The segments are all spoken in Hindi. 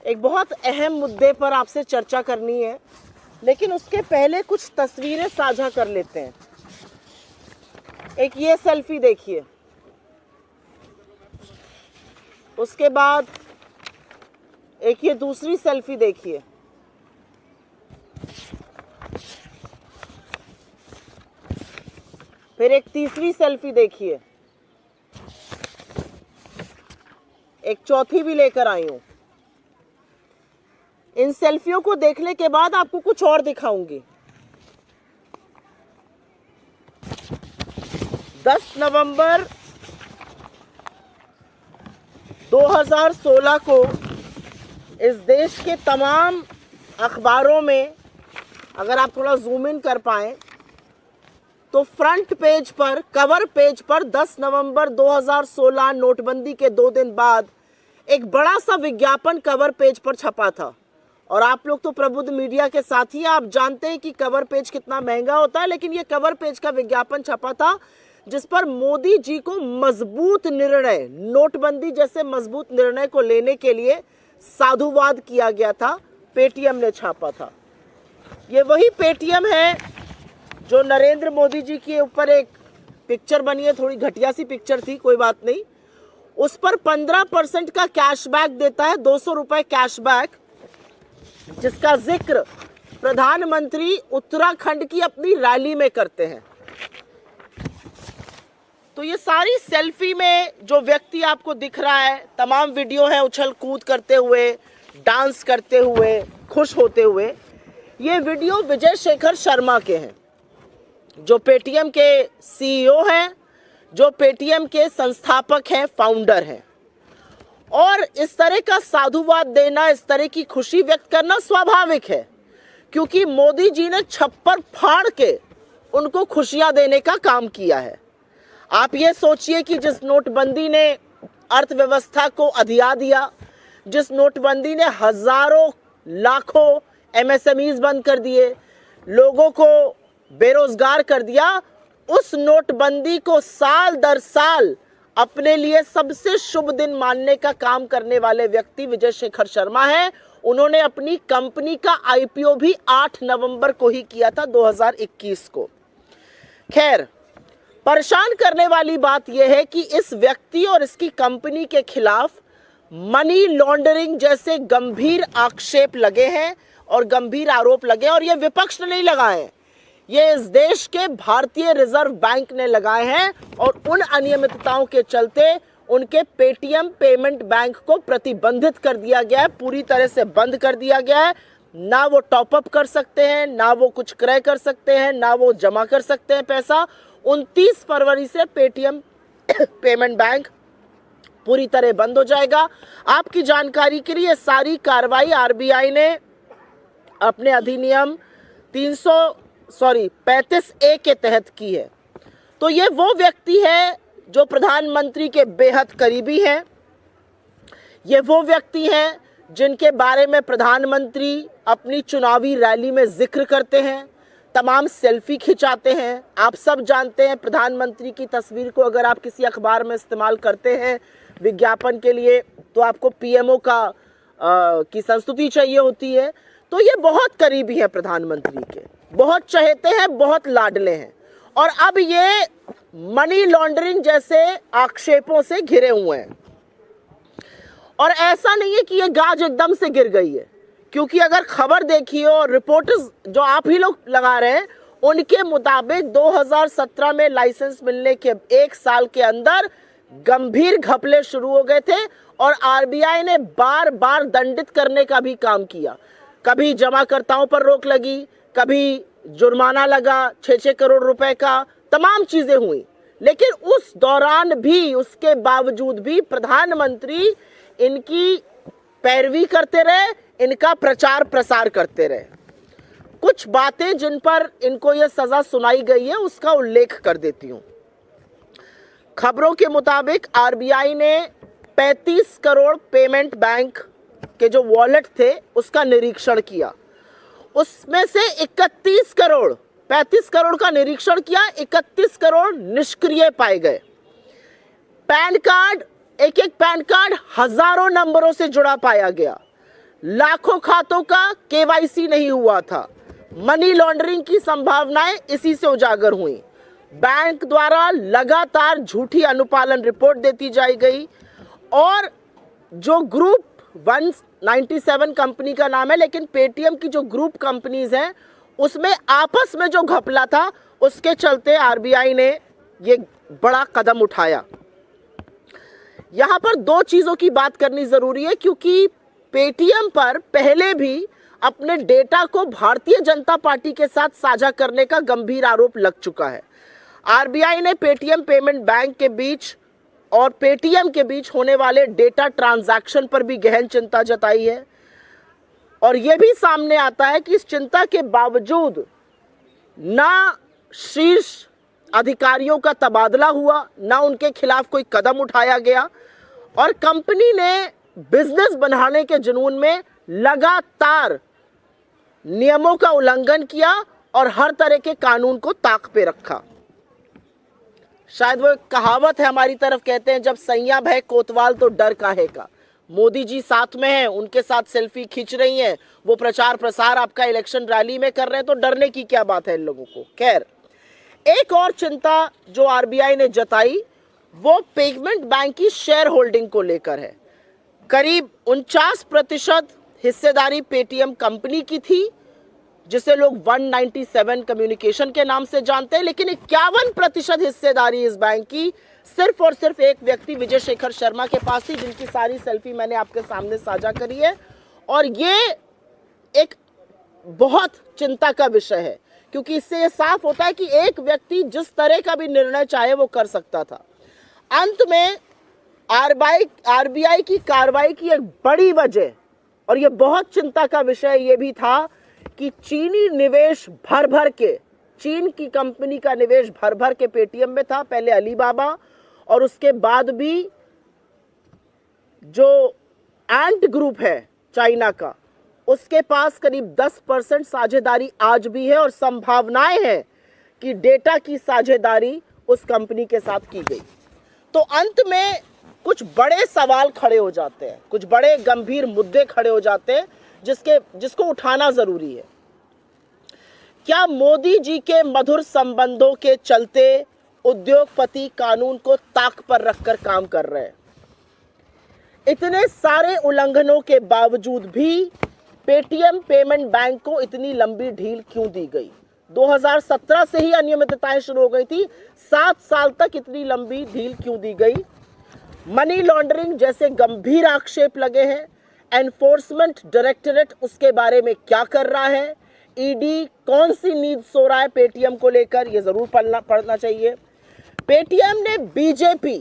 एक बहुत अहम मुद्दे पर आपसे चर्चा करनी है, लेकिन उसके पहले कुछ तस्वीरें साझा कर लेते हैं। एक ये सेल्फी देखिए, उसके बाद एक ये दूसरी सेल्फी देखिए, फिर एक तीसरी सेल्फी देखिए, एक चौथी भी लेकर आई हूं। इन सेल्फियों को देखने के बाद आपको कुछ और दिखाऊंगी। 10 नवंबर 2016 को इस देश के तमाम अखबारों में, अगर आप थोड़ा जूम इन कर पाएं, तो फ्रंट पेज पर, कवर पेज पर 10 नवंबर 2016 नोटबंदी के 2 दिन बाद एक बड़ा सा विज्ञापन कवर पेज पर छपा था। और आप लोग तो प्रबुद्ध मीडिया के साथी, आप जानते हैं कि कवर पेज कितना महंगा होता है, लेकिन ये कवर पेज का विज्ञापन छपा था जिस पर मोदी जी को मजबूत निर्णय, नोटबंदी जैसे मजबूत निर्णय को लेने के लिए साधुवाद किया गया था। पेटीएम ने छापा था। ये वही पेटीएम है जो नरेंद्र मोदी जी के ऊपर एक पिक्चर बनी है, थोड़ी घटिया सी पिक्चर थी, कोई बात नहीं। उस पर 15% का कैशबैक देता है, 200 रुपए कैशबैक, जिसका जिक्र प्रधानमंत्री उत्तराखंड की अपनी रैली में करते हैं। तो ये सारी सेल्फी में जो व्यक्ति आपको दिख रहा है, तमाम वीडियो है उछल कूद करते हुए, डांस करते हुए, खुश होते हुए। ये वीडियो विजय शेखर शर्मा के हैं, जो पेटीएम के सीईओ हैं, जो पेटीएम के संस्थापक हैं, फाउंडर हैं। और इस तरह का साधुवाद देना, इस तरह की खुशी व्यक्त करना स्वाभाविक है, क्योंकि मोदी जी ने छप्पर फाड़ के उनको खुशियां देने का काम किया है। आप ये सोचिए कि जिस नोटबंदी ने अर्थव्यवस्था को अधिया दिया, जिस नोटबंदी ने हजारों लाखों एमएसएमईज बंद कर दिए, लोगों को बेरोजगार कर दिया, उस नोटबंदी को साल दर साल अपने लिए सबसे शुभ दिन मानने का काम करने वाले व्यक्ति विजय शेखर शर्मा हैं। उन्होंने अपनी कंपनी का आईपीओ भी 8 नवंबर को ही किया था, 2021 को। खैर, परेशान करने वाली बात यह है कि इस व्यक्ति और इसकी कंपनी के खिलाफ मनी लॉन्ड्रिंग जैसे गंभीर आक्षेप लगे हैं और गंभीर आरोप लगे, और ये विपक्ष ने नहीं लगाए हैं, ये इस देश के भारतीय रिजर्व बैंक ने लगाए हैं। और उन अनियमितताओं के चलते उनके पेटीएम पेमेंट बैंक को प्रतिबंधित कर दिया गया है, पूरी तरह से बंद कर दिया गया है। ना वो टॉपअप कर सकते हैं, ना वो कुछ क्रय कर सकते हैं, ना वो जमा कर सकते हैं पैसा। 29 फरवरी से पेटीएम पेमेंट बैंक पूरी तरह बंद हो जाएगा। आपकी जानकारी के लिए सारी कार्रवाई आरबीआई ने अपने अधिनियम 35A के तहत की है। तो ये वो व्यक्ति है जो प्रधानमंत्री के बेहद करीबी हैं। ये वो व्यक्ति हैं जिनके बारे में प्रधानमंत्री अपनी चुनावी रैली में जिक्र करते हैं, तमाम सेल्फी खिंचाते हैं। आप सब जानते हैं, प्रधानमंत्री की तस्वीर को अगर आप किसी अखबार में इस्तेमाल करते हैं विज्ञापन के लिए, तो आपको पीएमओ की संस्तुति चाहिए होती है। तो ये बहुत करीबी है प्रधानमंत्री के, बहुत चहेते हैं, बहुत लाडले हैं। और अब ये मनी लॉन्ड्रिंग जैसे आक्षेपों से घिरे हुए हैं। और ऐसा नहीं है कि ये गाज एकदम से गिर गई है, क्योंकि अगर खबर देखिए और रिपोर्ट्स जो आप ही लोग लगा रहे हैं, उनके मुताबिक 2017 में लाइसेंस मिलने के 1 साल के अंदर गंभीर घपले शुरू हो गए थे और आरबीआई ने बार बार दंडित करने का भी काम किया। कभी जमाकर्ताओं पर रोक लगी, कभी जुर्माना लगा 6-6 करोड़ रुपए का, तमाम चीजें हुई। लेकिन उस दौरान भी, उसके बावजूद भी प्रधानमंत्री इनकी पैरवी करते रहे, इनका प्रचार प्रसार करते रहे। कुछ बातें जिन पर इनको यह सजा सुनाई गई है उसका उल्लेख कर देती हूं। खबरों के मुताबिक आरबीआई ने 35 करोड़ पेमेंट बैंक के जो वॉलेट थे उसका निरीक्षण किया। उसमें से 31 करोड़, 35 करोड़ का निरीक्षण किया, 31 करोड़ निष्क्रिय पाए गए। पैन कार्ड, एक एक पैन कार्ड हजारों नंबरों से जुड़ा पाया गया। लाखों खातों का केवाईसी नहीं हुआ था। मनी लॉन्ड्रिंग की संभावनाएं इसी से उजागर हुई। बैंक द्वारा लगातार झूठी अनुपालन रिपोर्ट देती जाई गई और जो ग्रुप 197 कंपनी का नाम है, लेकिन पेटीएम की जो ग्रुप कंपनीज हैं उसमें आपस में जो घपला था, उसके चलते आरबीआई ने ये बड़ा कदम उठाया। यहां पर दो चीजों की बात करनी जरूरी है, क्योंकि पेटीएम पर पहले भी अपने डेटा को भारतीय जनता पार्टी के साथ साझा करने का गंभीर आरोप लग चुका है। आरबीआई ने पेटीएम पेमेंट बैंक के बीच और पेटीएम के बीच होने वाले डेटा ट्रांजैक्शन पर भी गहन चिंता जताई है और यह भी सामने आता है कि इस चिंता के बावजूद ना शीर्ष अधिकारियों का तबादला हुआ, ना उनके खिलाफ कोई कदम उठाया गया और कंपनी ने बिजनेस बढ़ाने के जुनून में लगातार नियमों का उल्लंघन किया और हर तरह के कानून को ताक पे रखा। शायद वो एक कहावत है हमारी तरफ, कहते हैं जब सैया भय कोतवाल तो डर काहे का। मोदी जी साथ में हैं, उनके साथ सेल्फी खींच रही हैं, वो प्रचार प्रसार आपका इलेक्शन रैली में कर रहे हैं, तो डरने की क्या बात है इन लोगों को। खैर, एक और चिंता जो आरबीआई ने जताई वो पेमेंट बैंक की शेयर होल्डिंग को लेकर है। करीब 49% हिस्सेदारी पेटीएम कंपनी की थी, जिसे लोग 197 कम्युनिकेशन के नाम से जानते हैं, लेकिन 51% हिस्सेदारी इस बैंक की सिर्फ और सिर्फ एक व्यक्ति विजय शेखर शर्मा के पास थी, जिनकी सारी सेल्फी मैंने आपके सामने साझा करी है। और ये एक बहुत चिंता का विषय है, क्योंकि इससे ये साफ होता है कि एक व्यक्ति जिस तरह का भी निर्णय चाहे वो कर सकता था। अंत में आरबीआई की कार्रवाई की एक बड़ी वजह, और ये बहुत चिंता का विषय ये भी था कि चीनी निवेश भर भर के, चीन की कंपनी का निवेश भर भर के पेटीएम में था, पहले अलीबाबा और उसके बाद भी जो एंट ग्रुप है चाइना का, उसके पास करीब 10% साझेदारी आज भी है और संभावनाएं हैं कि डेटा की साझेदारी उस कंपनी के साथ की गई। तो अंत में कुछ बड़े सवाल खड़े हो जाते हैं, कुछ बड़े गंभीर मुद्दे खड़े हो जाते हैं जिसको उठाना जरूरी है। क्या मोदी जी के मधुर संबंधों के चलते उद्योगपति कानून को ताक पर रखकर काम कर रहे हैं? इतने सारे उल्लंघनों के बावजूद भी पेटीएम पेमेंट बैंक को इतनी लंबी ढील क्यों दी गई? 2017 से ही अनियमितताएं शुरू हो गई थी, 7 साल तक इतनी लंबी ढील क्यों दी गई? मनी लॉन्ड्रिंग जैसे गंभीर आक्षेप लगे हैं, एनफोर्समेंट डायरेक्टरेट उसके बारे में क्या कर रहा है? ईडी कौन सी नींद सो रहा है पेटीएम को लेकर? ये जरूर पढ़ना चाहिए। पेटीएम ने बीजेपी,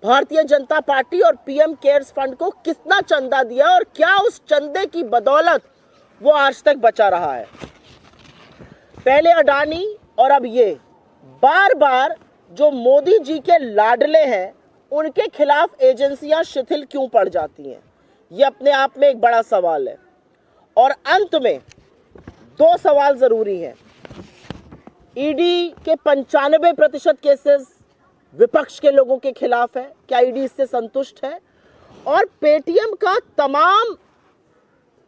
भारतीय जनता पार्टी और पीएम केयर्स फंड को कितना चंदा दिया और क्या उस चंदे की बदौलत वो आज तक बचा रहा है? पहले अडानी और अब ये बार बार जो मोदी जी के लाडले हैं, उनके खिलाफ एजेंसियां शिथिल क्यों पड़ जाती हैं? ये अपने आप में एक बड़ा सवाल है। और अंत में 2 सवाल जरूरी हैं। ईडी के 95% केसेस विपक्ष के लोगों के खिलाफ है, क्या ईडी इससे संतुष्ट है? और पेटीएम का तमाम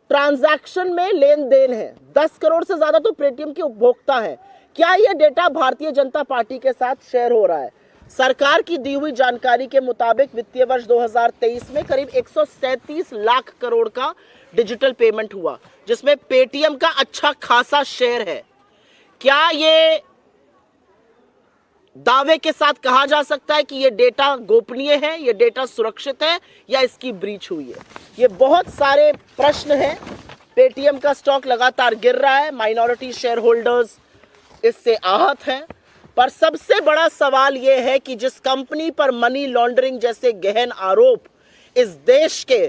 ट्रांजैक्शन में लेन देन है, 10 करोड़ से ज्यादा तो पेटीएम के उपभोक्ता हैं, क्या यह डेटा भारतीय जनता पार्टी के साथ शेयर हो रहा है? सरकार की दी हुई जानकारी के मुताबिक वित्तीय वर्ष 2023 में करीब 137 लाख करोड़ का डिजिटल पेमेंट हुआ, जिसमें पेटीएम का अच्छा खासा शेयर है। क्या ये दावे के साथ कहा जा सकता है कि ये डेटा गोपनीय है, ये डेटा सुरक्षित है, या इसकी ब्रीच हुई है? ये बहुत सारे प्रश्न हैं। पेटीएम का स्टॉक लगातार गिर रहा है, माइनॉरिटी शेयर होल्डर्स इससे आहत हैं, पर सबसे बड़ा सवाल यह है कि जिस कंपनी पर मनी लॉन्ड्रिंग जैसे गहन आरोप इस देश के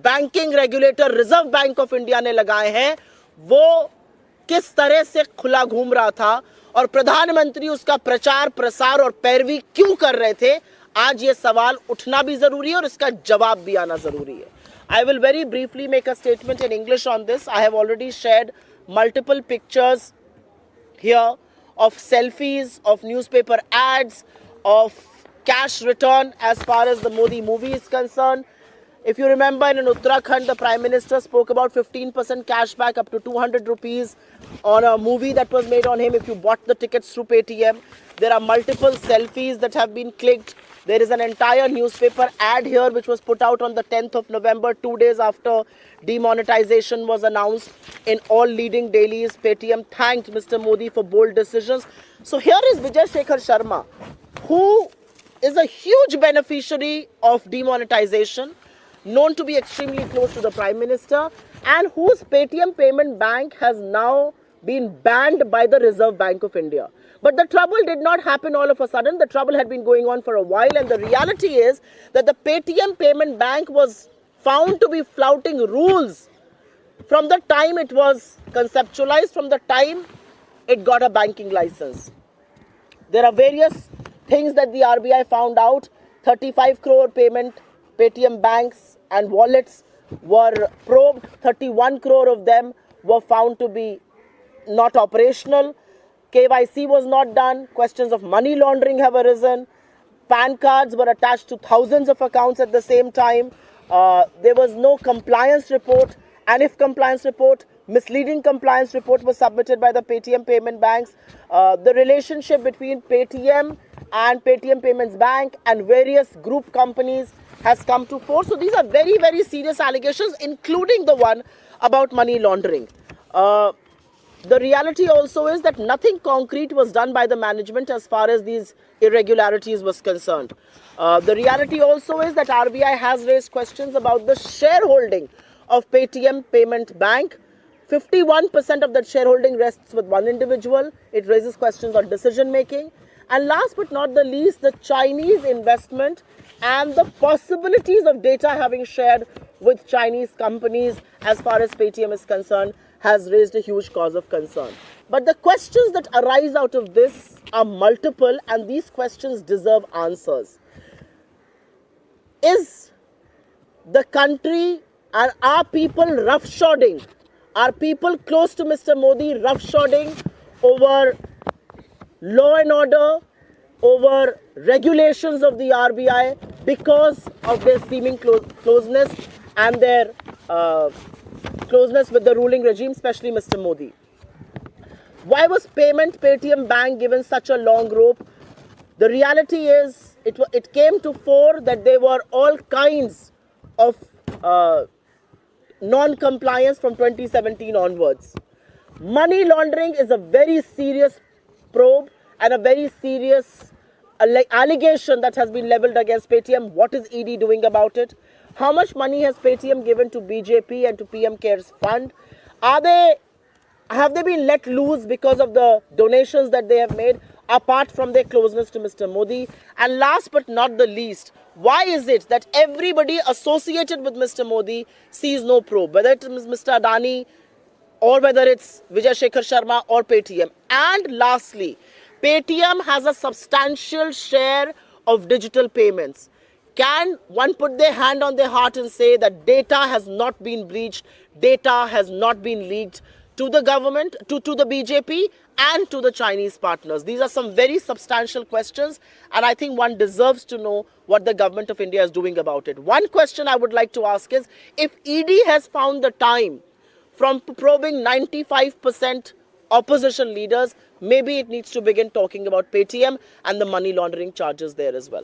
banking regulator reserve bank of India ने लगाए हैं, वो किस तरह से खुला घूम रहा था और प्रधानमंत्री उसका प्रचार प्रसार और पैरवी क्यों कर रहे थे? आज ये सवाल उठना भी जरूरी है और इसका जवाब भी आना जरूरी है। I will very briefly make a statement in English on this. I have already shared multiple pictures here of selfies, of newspaper ads, of cash return as far as the Modi movie is concerned. If you remember, in Uttarakhand, the Prime Minister spoke about 15% cashback up to 200 rupees on a movie that was made on him if you bought the tickets through Paytm. There are multiple selfies that have been clicked. There is an entire newspaper ad here which was put out on the 10th of November, 2 days after demonetization was announced. In all leading dailies, Paytm thanked Mr. Modi for bold decisions. So here is Vijay Shekhar Sharma, who is a huge beneficiary of demonetization, known to be extremely close to the Prime Minister, and whose Paytm Payment Bank has now been banned by the Reserve Bank of India. But the trouble did not happen all of a sudden. The trouble had been going on for a while, and the reality is that the Paytm Payment Bank was found to be flouting rules from the time it was conceptualized, from the time it got a banking license. There are various things that the RBI found out. 35 crore Paytm banks and wallets were probed. 31 crore of them were found to be not operational. KYC was not done. Questions of money laundering have arisen. PAN cards were attached to thousands of accounts at the same time. There was no compliance report, and if compliance report, misleading compliance report was submitted by the Paytm payment banks. The relationship between Paytm and Paytm Payments Bank and various group companies has come to fore. So these are very, very serious allegations, including the one about money laundering. The reality also is that nothing concrete was done by the management as far as these irregularities was concerned. The reality also is that RBI has raised questions about the shareholding of Paytm Payment Bank. 51% of that shareholding rests with one individual. It raises questions on decision making. And last but not the least, the Chinese investment and the possibilities of data having shared with Chinese companies as far as Paytm is concerned has raised a huge cause of concern. But the questions that arise out of this are multiple, and these questions deserve answers. Is the country and are people roughshodding? Are people close to Mr. Modi roughshodding over law and order, over regulations of the RBI because of their seeming closeness and their closeness with the ruling regime, especially Mr. Modi? Why was Paytm Bank given such a long rope? The reality is it came to fore that there were all kinds of non-compliance from 2017 onwards. Money laundering is a very serious probe and a very serious allegation that has been leveled against Paytm. What is ED doing about it? How much money has Paytm given to BJP and to PM CARES Fund? Have they been let loose because of the donations that they have made, apart from their closeness to Mr. Modi? And last but not the least, why is it that everybody associated with Mr. Modi sees no probe, whether it is Mr. Adani or whether it's Vijay Shekhar Sharma or Paytm? And lastly, Paytm has a substantial share of digital payments. Can one put their hand on their heart and say that data has not been breached, data has not been leaked to the government, to the BJP and to the Chinese partners? These are some very substantial questions, and I think one deserves to know what the government of India is doing about it. One question I would like to ask is, if ED has found the time from probing 95% opposition leaders, maybe it needs to begin talking about Paytm and the money laundering charges there as well.